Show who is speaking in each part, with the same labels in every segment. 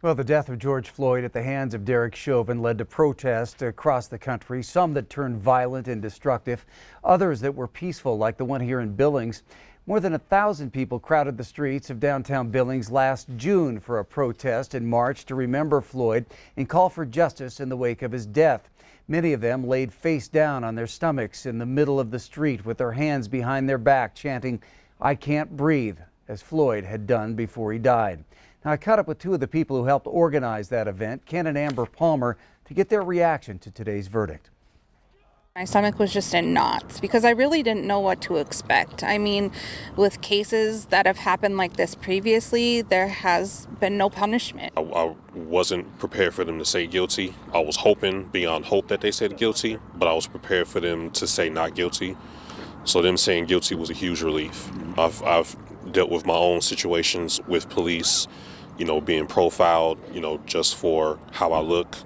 Speaker 1: Well, the death of George Floyd at the hands of Derek Chauvin led to protests across the country, some that turned violent and destructive, others that were peaceful, like the one here in Billings. More than 1,000 people crowded the streets of downtown Billings last June for a protest in March to remember Floyd and call for justice in the wake of his death. Many of them laid face down on their stomachs in the middle of the street with their hands behind their back, chanting, "I can't breathe," as Floyd had done before he died. Now, I caught up with two of the people who helped organize that event, Ken and Amber Palmer, to get their reaction to today's verdict.
Speaker 2: My stomach was just in knots because I really didn't know what to expect. I mean, with cases that have happened like this previously, there has been no punishment.
Speaker 3: I wasn't prepared for them to say guilty. I was hoping beyond hope that they said guilty, but I was prepared for them to say not guilty. So them saying guilty was a huge relief. I've dealt with my own situations with police, being profiled, just for how I look,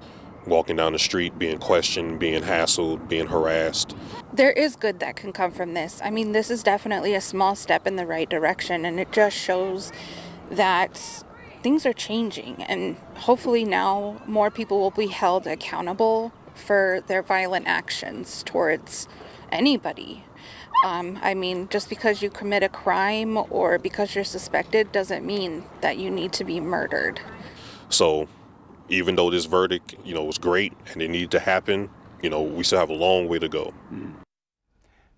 Speaker 3: walking down the street, being questioned, being hassled, being harassed.
Speaker 2: There is good that can come from this. I mean, this is definitely a small step in the right direction, and it just shows that things are changing, and hopefully now more people will be held accountable for their violent actions towards anybody. I mean, just because you commit a crime or because you're suspected doesn't mean that you need to be murdered.
Speaker 3: So even though this verdict, was great and it needed to happen, we still have a long way to go.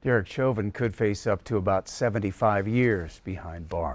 Speaker 1: Derek Chauvin could face up to about 75 years behind bars.